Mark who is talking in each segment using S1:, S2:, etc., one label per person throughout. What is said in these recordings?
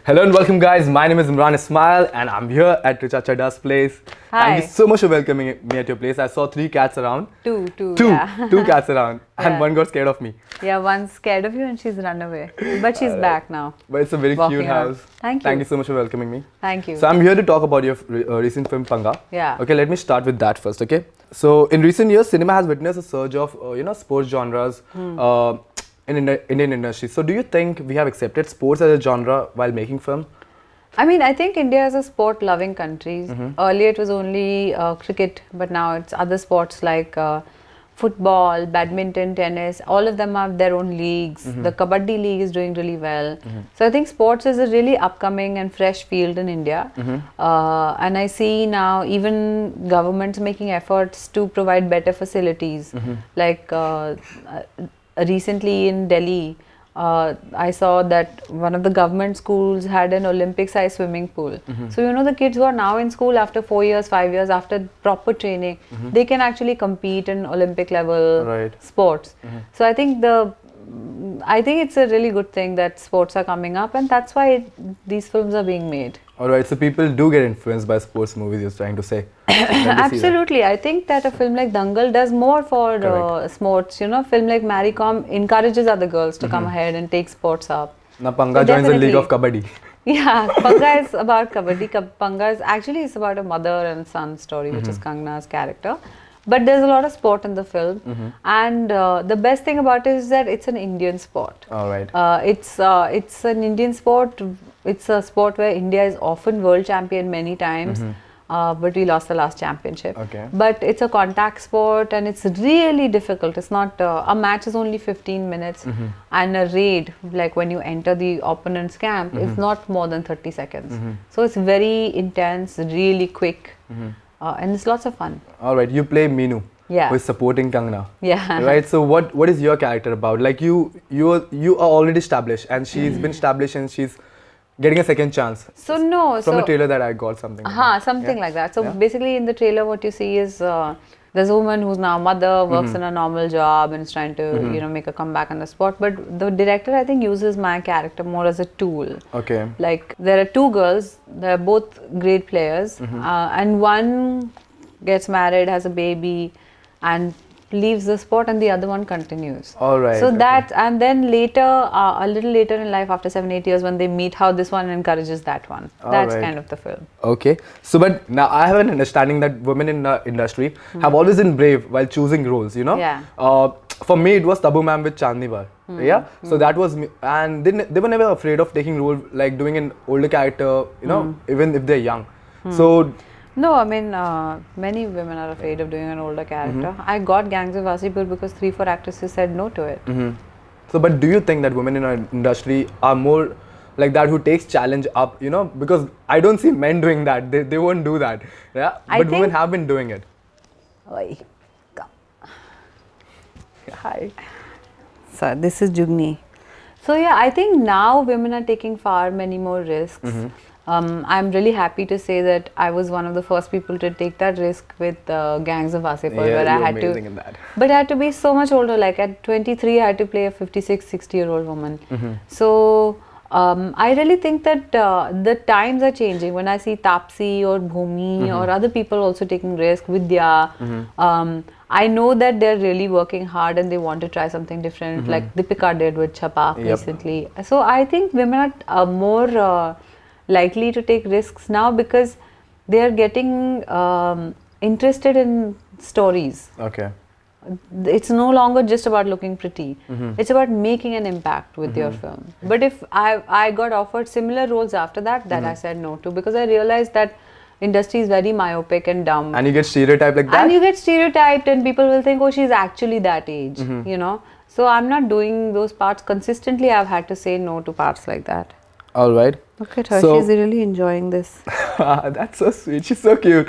S1: Hello and welcome guys, my name is Imran Ismail and I'm here at Richa Chadda's place.
S2: Hi.
S1: Thank you so much for welcoming me at your place. I saw 3 cats around.
S2: Two,
S1: Yeah. Two cats around and
S2: Yeah.
S1: one got scared of me.
S2: Yeah, one's scared of you and she's run away. But she's back now.
S1: But it's a very
S2: Walking
S1: cute
S2: around.
S1: house.
S2: Thank you.
S1: Thank you so much for welcoming me.
S2: Thank you.
S1: So I'm here to talk about your recent film Panga.
S2: Yeah.
S1: Okay, let me start with that first, okay? So in recent years, cinema has witnessed a surge of, sports genres in Indian industry. So do you think we have accepted sports as a genre while making film?
S2: I mean, I think India is a sport-loving country. Earlier it was only cricket, but now it's other sports like football, badminton, tennis. All of them have their own leagues. The Kabaddi League is doing really well. So I think sports is a really upcoming and fresh field in India. And I see now even governments making efforts to provide better facilities. Like recently in Delhi, I saw that one of the government schools had an Olympic-sized swimming pool. So, you know, the kids who are now in school after 4 years, 5 years, after proper training, they can actually compete in Olympic level sports. So, I think it's a really good thing that sports are coming up, and that's why these films are being made.
S1: Alright, so people do get influenced by sports movies, you're trying to say.
S2: Absolutely. I think that a film like Dangal does more for sports. You know, film like Mary Kom encourages other girls to come ahead and take sports up.
S1: Now Panga joins the League of Kabaddi.
S2: Yeah, Panga is about Kabaddi. Panga is actually it's about a mother and son story, which is Kangna's character. But there's a lot of sport in the film, and the best thing about it is that it's an Indian sport.
S1: Alright.
S2: It's an Indian sport. It's a sport where India is often world champion many times, but we lost the last championship.
S1: Okay.
S2: But it's a contact sport and it's really difficult. It's not a match is only 15 minutes, and a raid, like when you enter the opponent's camp, is not more than 30 seconds. So it's very intense, really quick. And it's lots of fun.
S1: Alright, you play Meenu.
S2: Yeah.
S1: Who is supporting Kangna.
S2: Yeah.
S1: Right. So what is your character about? Like you are already established, and she's been established, and she's getting a second chance.
S2: So no.
S1: From the trailer that I got something.
S2: Something like that. So basically, in the trailer, what you see is there's a woman who's now a mother, works in a normal job, and is trying to make a comeback on the spot. But the director, I think, uses my character more as a tool.
S1: Okay.
S2: Like there are two girls. They're both great players, and one gets married, has a baby, and leaves the sport, and the other one continues.
S1: All right.
S2: So that, and then later, a little later in life, after 7-8 years, when they meet, how this one encourages that one. That's kind of the film.
S1: Okay. So, but now I have an understanding that women in the industry have always been brave while choosing roles. You know.
S2: Yeah.
S1: For me, it was Tabu Ma'am with Chandni Bar. Yeah. So that was me, and they were never afraid of taking role, like doing an older character. You know, even if they're young. So.
S2: No, I mean, many women are afraid of doing an older character. I got Gangs of Wasseypur because 3-4 actresses said no to it.
S1: So, but do you think that women in our industry are more like that, who takes challenge up, you know? Because I don't see men doing that. They won't do that. Yeah. But women have been doing it.
S2: Oi, come. Hi. So, this is Jugni. So, yeah, I think now women are taking far many more risks. I'm really happy to say that I was one of the first people to take that risk with Gangs of Wasseypur, where I had to.
S1: In that.
S2: But I had to be so much older. Like at 23, I had to play a 56, 60-year-old woman. So I really think that the times are changing. When I see Tapsi or Bhumi or other people also taking risk, Vidya, I know that they're really working hard and they want to try something different, like Deepika did with Chapak recently. So I think women are more likely to take risks now because they are getting interested in stories.
S1: Okay.
S2: It's no longer just about looking pretty. It's about making an impact with your film. But if I got offered similar roles after that, I said no to, because I realized that industry is very myopic and dumb.
S1: And you get stereotyped like that?
S2: And you get stereotyped and people will think, oh, she's actually that age, you know. So I'm not doing those parts consistently. I've had to say no to parts like that.
S1: All right.
S2: Look at her, she's really enjoying this.
S1: That's so sweet. She's so cute.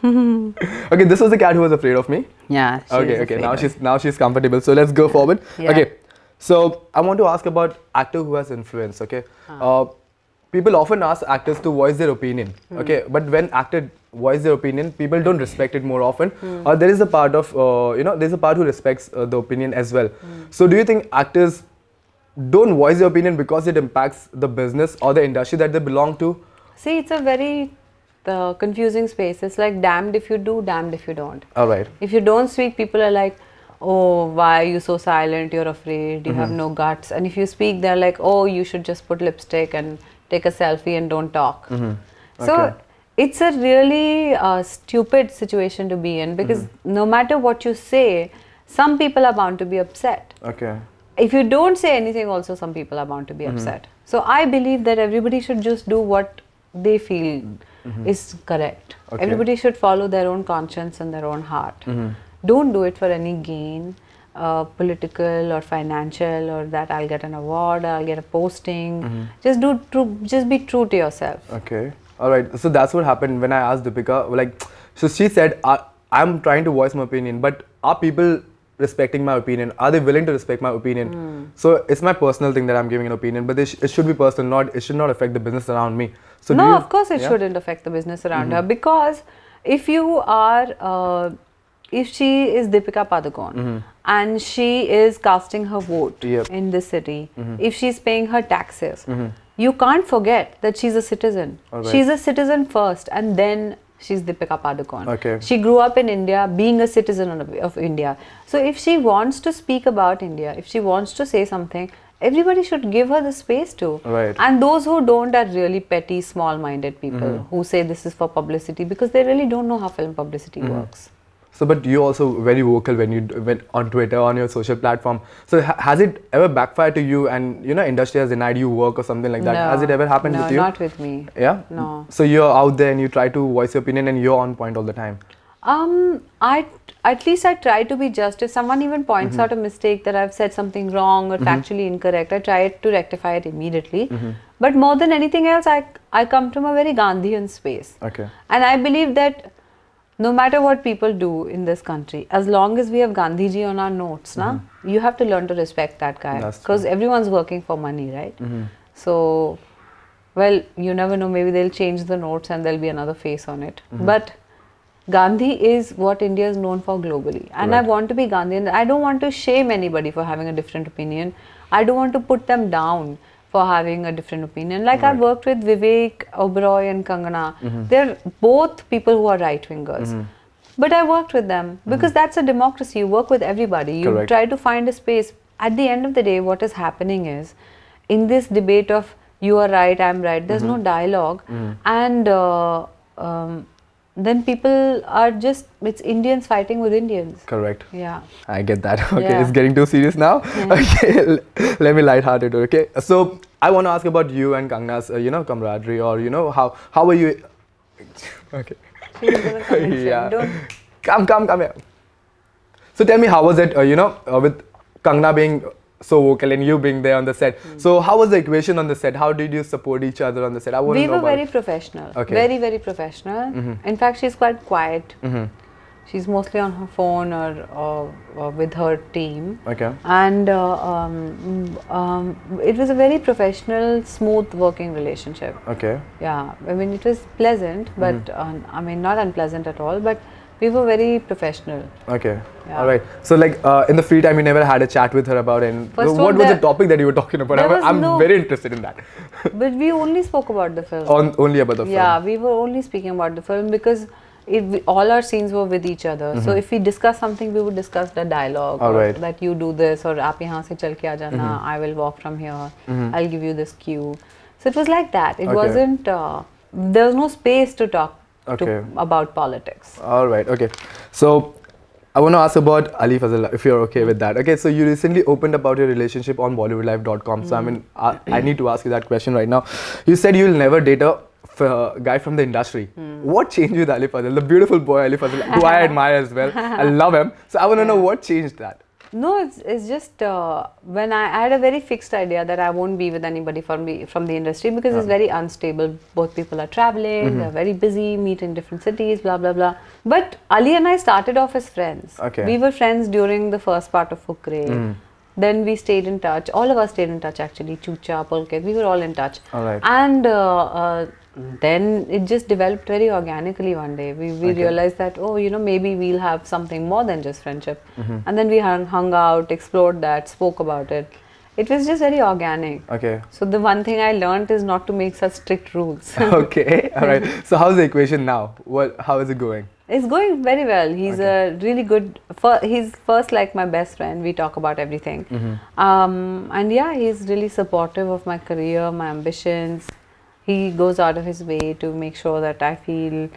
S1: Okay, this was the cat who was afraid of me.
S2: Yeah.
S1: Okay. Now she's comfortable. So let's go forward.
S2: Yeah.
S1: Okay. So I want to ask about actor who has influence. Okay. People often ask actors to voice their opinion. Okay. But when actors voice their opinion, people don't respect it more often. Or there is a part of there's a part who respects the opinion as well. So do you think actors don't voice their opinion because it impacts the business or the industry that they belong to?
S2: See, it's a very confusing space. It's like damned if you do, damned if you don't.
S1: All right.
S2: If you don't speak, people are like, oh, why are you so silent? You're afraid. You have no guts. And if you speak, they're like, oh, you should just put lipstick and take a selfie and don't talk. So it's a really stupid situation to be in, because no matter what you say, some people are bound to be upset.
S1: Okay.
S2: If you don't say anything, also some people are bound to be upset. So I believe that everybody should just do what they feel is correct.
S1: Okay.
S2: Everybody should follow their own conscience and their own heart. Don't do it for any gain, political or financial, or that I'll get an award, I'll get a posting. Just be true to yourself.
S1: Okay. All right. So that's what happened when I asked Deepika. Like, so she said, I'm trying to voice my opinion, but are people respecting my opinion? Are they willing to respect my opinion? So it's my personal thing that I'm giving an opinion, but it should be personal. It should not affect the business around me. So
S2: no, of course it shouldn't affect the business around her, because if you are, if she is Deepika Padukone and she is casting her vote in this city, if she's paying her taxes, you can't forget that she's a citizen.
S1: Right.
S2: She's a citizen first, and then she's Deepika Padukone.
S1: Okay.
S2: She grew up in India, being a citizen of India. So if she wants to speak about India, if she wants to say something, everybody should give her the space to.
S1: Right.
S2: And those who don't are really petty, small-minded people who say this is for publicity, because they really don't know how film publicity works.
S1: So, but you're also very vocal when you went on Twitter, on your social platform. So, has it ever backfired to you, and industry has denied you work or something like that?
S2: No,
S1: Has it ever happened with you?
S2: No, not with me.
S1: Yeah.
S2: No.
S1: So you're out there and you try to voice your opinion, and you're on point all the time.
S2: At least I try to be just. If someone even points out a mistake, that I've said something wrong or factually incorrect, I try to rectify it immediately. But more than anything else, I come from a very Gandhian space.
S1: Okay.
S2: And I believe that no matter what people do in this country, as long as we have Gandhiji on our notes, you have to learn to respect that guy, because everyone's working for money, right? So, well, you never know, maybe they'll change the notes and there'll be another face on it. But Gandhi is what India is known for globally, and I want to be Gandhian. I don't want to shame anybody for having a different opinion. I don't want to put them down for having a different opinion. Like I've worked with Vivek Oberoi and Kangana. They're both people who are right-wingers. But I worked with them because that's a democracy. You work with everybody. You try to find a space. At the end of the day, what is happening is, in this debate of you are right, I'm right, there's no dialogue. And then people are just, it's Indians fighting with Indians.
S1: Correct.
S2: Yeah.
S1: I get that. Okay, it's getting too serious now. Okay, let me lighthearted. Okay, so I want to ask about you and Kangna's, camaraderie, or how are you? Okay. Yeah. Come here. So tell me, how was it? With Kangna being so vocal and you being there on the set. So how was the equation on the set? How did you support each other on the set?
S2: We were very professional. Okay. Very, very professional. In fact, she's quite quiet. She's mostly on her phone or with her team.
S1: Okay.
S2: And it was a very professional, smooth working relationship.
S1: Okay.
S2: Yeah. I mean, it was pleasant, but not unpleasant at all. But we were very professional.
S1: Okay. Yeah. All right. So, in the free time, you never had a chat with her about it. What was the topic that you were talking about? I'm very interested in that.
S2: But we only spoke about the film.
S1: Only about the film.
S2: Yeah, we were only speaking about the film because all our scenes were with each other. So if we discuss something, we would discuss the dialogue.
S1: Right.
S2: That you do this, or aap yahan se chal ke aa jana, I will walk from here. I'll give you this cue. So it was like that. It wasn't. There was no space to talk about politics.
S1: All right. Okay. So I want to ask about Ali Fazal, if you're okay with that. Okay. So you recently opened about your relationship on bollywoodlife.com. So I need to ask you that question right now. You said you'll never date a guy from the industry. What changed with Ali Fazal, the beautiful boy Ali Fazal, who I admire as well? I love him. So I want to know what changed that.
S2: No, it's just when I had a very fixed idea that I won't be with anybody from the industry, because it's very unstable. Both people are traveling, they're very busy, meet in different cities, blah blah blah. But Ali and I started off as friends.
S1: Okay.
S2: We were friends during the first part of Fukre. Then we stayed in touch. All of us stayed in touch actually. Chucha, Pulkit, we were all in touch.
S1: All right.
S2: And then it just developed very organically one day. We realized that, maybe we'll have something more than just friendship. And then we hung out, explored that, spoke about it. It was just very organic.
S1: Okay.
S2: So the one thing I learned is not to make such strict rules.
S1: Okay. All right. So how's the equation now? How is it going?
S2: It's going very well. He's a really good. He's first like my best friend. We talk about everything, and yeah, he's really supportive of my career, my ambitions. He goes out of his way to make sure that I feel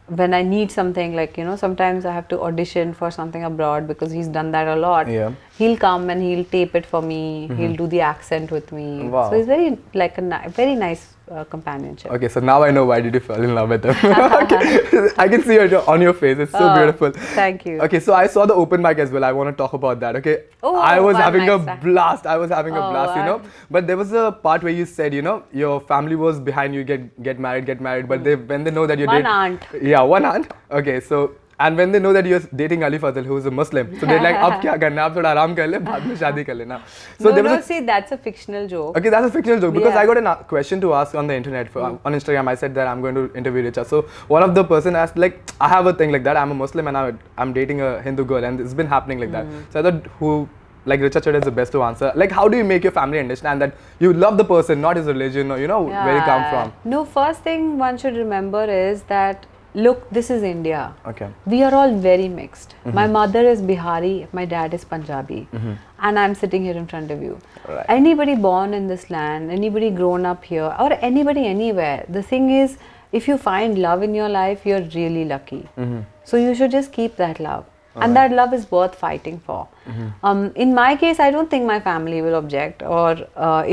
S2: when I need something, like, sometimes I have to audition for something abroad because he's done that a lot.
S1: Yeah.
S2: He'll come and he'll tape it for me. He'll do the accent with me.
S1: Wow.
S2: So he's very like a very nice companionship.
S1: Okay, so now I know why did you fall in love with him. Okay. I can see it on your face. It's so beautiful.
S2: Thank you.
S1: Okay, so I saw the open mic as well. I want to talk about that. Okay.
S2: Oh,
S1: I was
S2: fun
S1: having a
S2: mics.
S1: blast. I was having a
S2: Oh,
S1: blast, But there was a part where you said, your family was behind you, get married. But when they know that you're
S2: One aunt.
S1: Yeah, one aunt. Okay, so. And when they know that you're dating Ali Fazal, who is a Muslim, so they're like, "Ab kya karna? Ab thoda aram kar le, baad mein shaadi kar lena." So
S2: No, see, that's a fictional joke.
S1: Okay, that's a fictional joke because
S2: Yeah.
S1: I got a question to ask on the internet on Instagram. I said that I'm going to interview Richa. So one of the person asked, like, I have a thing like that. I'm a Muslim and I'm dating a Hindu girl, and it's been happening like that. So I thought Richa Chadda is the best to answer. Like, how do you make your family understand that you love the person, not his religion, or where you come from?
S2: No, first thing one should remember is that, look, this is India.
S1: Okay.
S2: We are all very mixed. My mother is Bihari, my dad is Punjabi, and I'm sitting here in front of you.
S1: Right.
S2: Anybody born in this land, anybody grown up here, or anybody anywhere, the thing is, if you find love in your life, you're really lucky. So you should just keep that love. And that love is worth fighting for. In my case, I don't think my family will object, or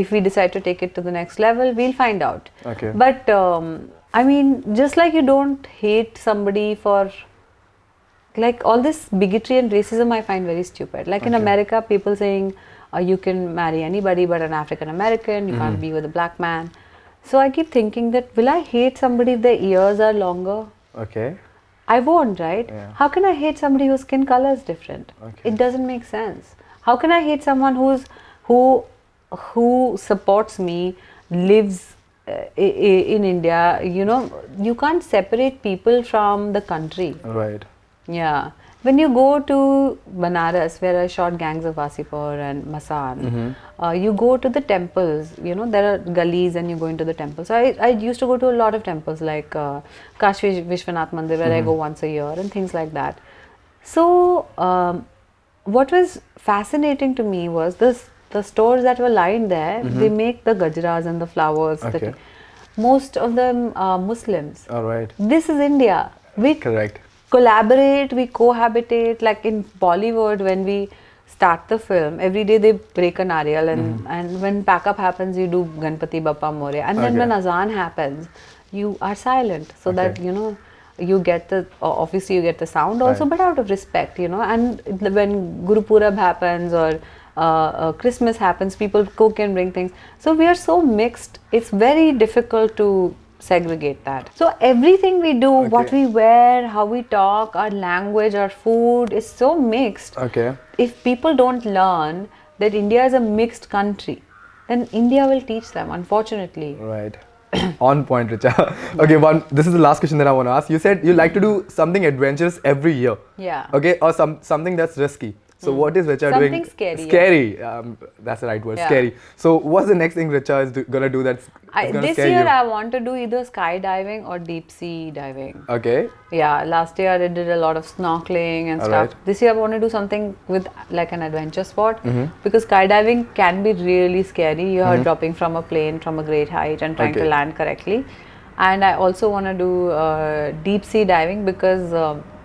S2: if we decide to take it to the next level, we'll find out.
S1: Okay.
S2: But I mean, just like you don't hate somebody for, like, all this bigotry and racism I find very stupid. Like in America, people saying you can marry anybody but an African American, you can't be with a black man. So I keep thinking that, will I hate somebody if their ears are longer?
S1: Okay.
S2: I won't, right?
S1: Yeah.
S2: How can I hate somebody whose skin color is different?
S1: Okay.
S2: It doesn't make sense. How can I hate someone who supports me, lives in India? You can't separate people from the country.
S1: Right.
S2: Yeah. When you go to Banaras, where I shot Gangs of Wasipur and Masan, you go to the temples, there are gullies and you go into the temples. So I used to go to a lot of temples like Kashi Vishwanath Mandir, where I go once a year and things like that. So what was fascinating to me was the stores that were lined there, they make the gajras and the flowers.
S1: Okay.
S2: Most of them are Muslims.
S1: All right.
S2: This is India. We
S1: Correct.
S2: collaborate, we cohabitate. Like in Bollywood, when we start the film, every day they break a nariyal, and when pack-up happens, you do Ganpati Bappa Moria. And then when Azan happens, you are silent, so that, you get obviously you get the sound also, but out of respect, and when Guru Purab happens or Christmas happens, people cook and bring things. So we are so mixed, it's very difficult to segregate that. So everything we do, what we wear, how we talk, our language, our food is so mixed.
S1: Okay.
S2: If people don't learn that India is a mixed country, then India will teach them, unfortunately.
S1: Right. On point, Richa. Okay, this is the last question that I want to ask. You said you like to do something adventurous every year.
S2: Yeah.
S1: Okay, or something that's risky. So what is Richa doing?
S2: Something scary.
S1: Scary. That's the right word.
S2: Yeah.
S1: Scary. So what's the next thing Richa is gonna do that's gonna
S2: This
S1: scare
S2: year
S1: you?
S2: I want to do either skydiving or deep sea diving.
S1: Okay.
S2: Yeah, last year I did a lot of snorkeling and stuff.
S1: Alright.
S2: This year I want to do something with like an adventure sport, because skydiving can be really scary. You are dropping from a plane from a great height and trying to land correctly. And I also want to do deep sea diving because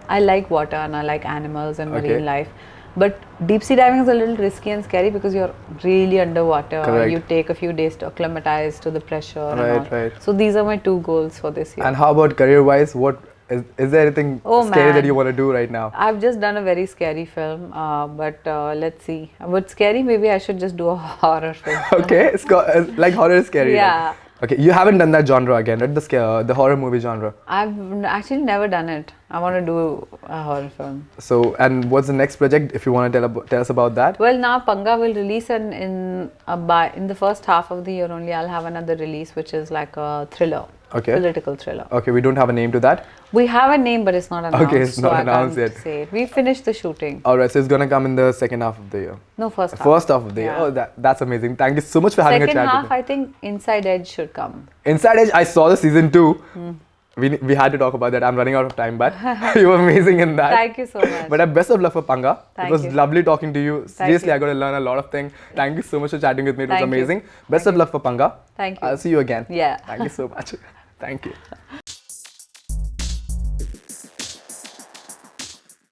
S2: I like water and I like animals and marine life. But deep sea diving is a little risky and scary because you're really underwater.
S1: Correct.
S2: You take a few days to acclimatize to the pressure. and all.
S1: Right.
S2: So these are my 2 goals for this year.
S1: And how about career-wise? What is there anything scary that
S2: man.
S1: you want to do right now?
S2: I've just done a very scary film, but let's see. But scary, maybe I should just do a horror film.
S1: Okay, it's like horror is scary.
S2: Yeah.
S1: Like. Okay, you haven't done that genre again, right? The horror movie genre.
S2: I've actually never done it. I want to do a horror film.
S1: So, and what's the next project? If you want to tell us about that.
S2: Well, now Panga will release in the first half of the year only. I'll have another release which is like a thriller.
S1: Okay.
S2: Political thriller.
S1: Okay, we don't have a name to that.
S2: We have a name, but it's not announced.
S1: Okay, it's not announced
S2: I can't
S1: yet.
S2: say it. We finished the shooting.
S1: Alright, so it's gonna come in the second half of the year.
S2: No, first half.
S1: First half of the year.
S2: Yeah.
S1: Oh, that's amazing. Thank you so much for having a
S2: Second
S1: chat
S2: half,
S1: with me.
S2: I think Inside Edge should come.
S1: Inside Edge, I saw the season 2. We had to talk about that. I'm running out of time, but you were amazing in that.
S2: Thank you so much.
S1: But best of luck for Panga.
S2: Thank
S1: It was
S2: you.
S1: lovely talking to you. Seriously,
S2: you.
S1: I got to learn a lot of things. Thank you so much for chatting with me. It was
S2: Thank you.
S1: amazing. Best of luck for Panga.
S2: Thank you.
S1: I'll see you again.
S2: Yeah.
S1: Thank you so much. Thank you.